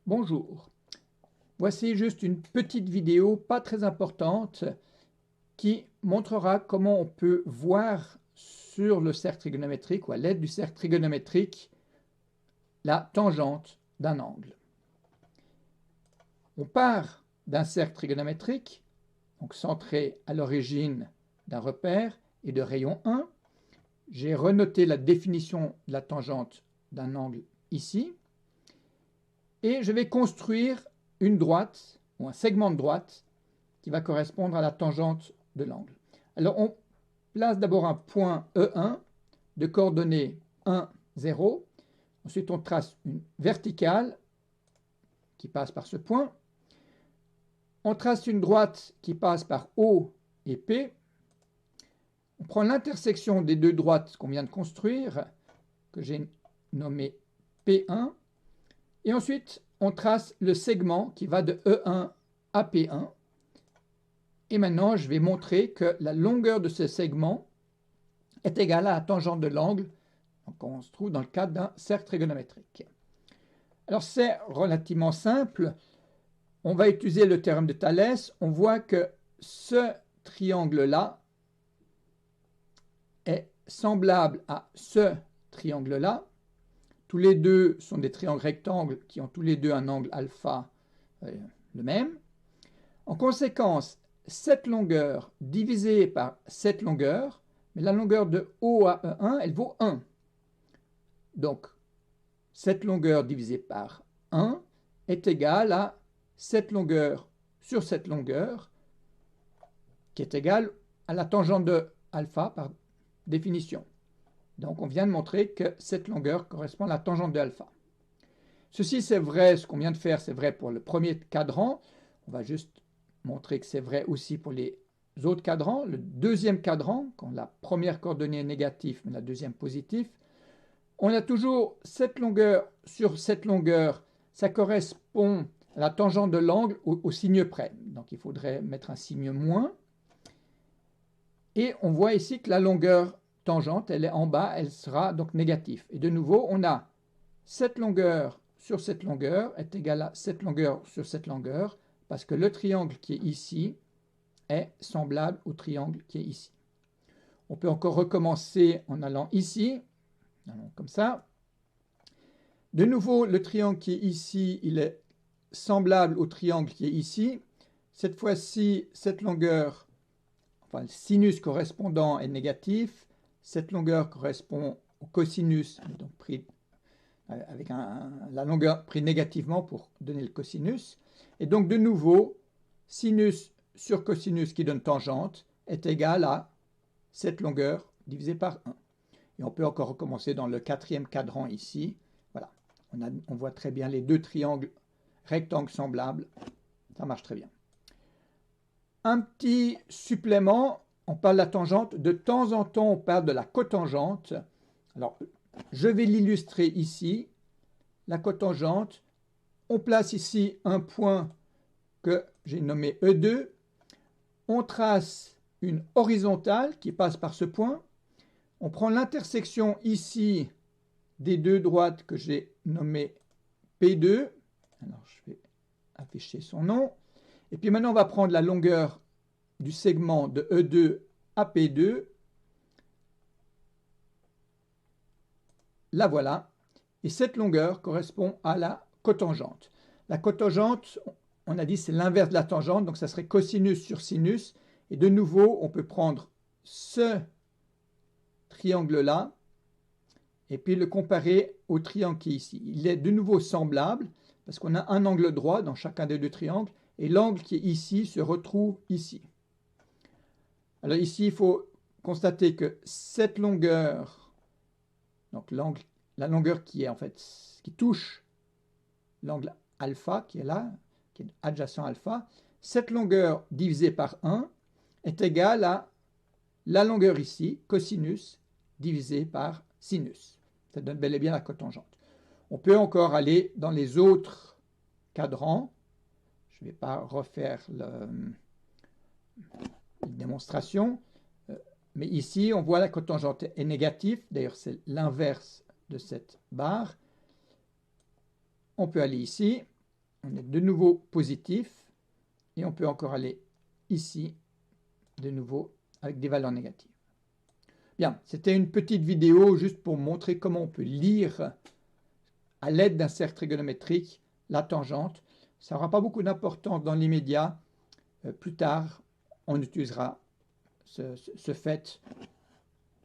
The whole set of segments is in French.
Bonjour, voici juste une petite vidéo pas très importante qui montrera comment on peut voir sur le cercle trigonométrique ou à l'aide du cercle trigonométrique la tangente d'un angle. On part d'un cercle trigonométrique, donc centré à l'origine d'un repère et de rayon 1. J'ai renoté la définition de la tangente d'un angle ici. Et je vais construire une droite, ou un segment de droite, qui va correspondre à la tangente de l'angle. Alors on place d'abord un point E1 de coordonnées 1, 0. Ensuite on trace une verticale qui passe par ce point. On trace une droite qui passe par O et P. On prend l'intersection des deux droites qu'on vient de construire, que j'ai nommé P1. Et ensuite, on trace le segment qui va de E1 à P1. Et maintenant, je vais montrer que la longueur de ce segment est égale à la tangente de l'angle qu'on se trouve dans le cadre d'un cercle trigonométrique. Alors, c'est relativement simple. On va utiliser le théorème de Thalès. On voit que ce triangle-là est semblable à ce triangle-là. Tous les deux sont des triangles rectangles qui ont tous les deux un angle alpha le même. En conséquence, cette longueur divisée par cette longueur, mais la longueur de O à E1, elle vaut 1. Donc, cette longueur divisée par 1 est égale à cette longueur sur cette longueur, qui est égale à la tangente de alpha par définition. Donc, on vient de montrer que cette longueur correspond à la tangente de alpha. Ceci, c'est vrai, ce qu'on vient de faire, c'est vrai pour le premier cadran. On va juste montrer que c'est vrai aussi pour les autres cadrans. Le deuxième cadran, quand la première coordonnée est négative, mais la deuxième positive, on a toujours cette longueur sur cette longueur. Ça correspond à la tangente de l'angle au signe près. Donc, il faudrait mettre un signe moins. Et on voit ici que la longueur tangente, elle est en bas, elle sera donc négative. Et de nouveau, on a cette longueur sur cette longueur est égale à cette longueur sur cette longueur, parce que le triangle qui est ici est semblable au triangle qui est ici. On peut encore recommencer en allant ici, comme ça. De nouveau, le triangle qui est ici, il est semblable au triangle qui est ici. Cette fois-ci, cette longueur, enfin le sinus correspondant est négatif. Cette longueur correspond au cosinus, donc pris avec la longueur pris négativement pour donner le cosinus. Et donc de nouveau, sinus sur cosinus qui donne tangente est égal à cette longueur divisée par 1. Et on peut encore recommencer dans le quatrième cadran ici. Voilà, on voit très bien les deux triangles rectangles semblables. Ça marche très bien. Un petit supplément, on parle de la tangente. De temps en temps, on parle de la cotangente. Alors, je vais l'illustrer ici. La cotangente, on place ici un point que j'ai nommé E2. On trace une horizontale qui passe par ce point. On prend l'intersection ici des deux droites que j'ai nommées P2. Alors, je vais afficher son nom. Et puis maintenant, on va prendre la longueur du segment de E2 à P2. La voilà. Et cette longueur correspond à la cotangente. La cotangente, on a dit, c'est l'inverse de la tangente, donc ça serait cosinus sur sinus. Et de nouveau, on peut prendre ce triangle-là et puis le comparer au triangle qui est ici. Il est de nouveau semblable parce qu'on a un angle droit dans chacun des deux triangles et l'angle qui est ici se retrouve ici. Alors ici, il faut constater que cette longueur, donc la longueur qui est en fait qui touche l'angle alpha qui est là, qui est adjacent à alpha, cette longueur divisée par 1 est égale à la longueur ici, cosinus, divisé par sinus. Ça donne bel et bien la cotangente. On peut encore aller dans les autres cadrans. Je ne vais pas refaire la démonstration. Mais ici, on voit la cotangente est négative. D'ailleurs, c'est l'inverse de cette barre. On peut aller ici. on est de nouveau positif et on peut encore aller ici de nouveau avec des valeurs négatives. Bien, c'était une petite vidéo juste pour montrer comment on peut lire à l'aide d'un cercle trigonométrique la tangente. Ça n'aura pas beaucoup d'importance dans l'immédiat. Plus tard, on utilisera ce fait,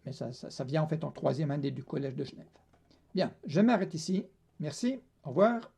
mais ça vient en fait en troisième année du Collège de Genève. Bien, je m'arrête ici. Merci, au revoir.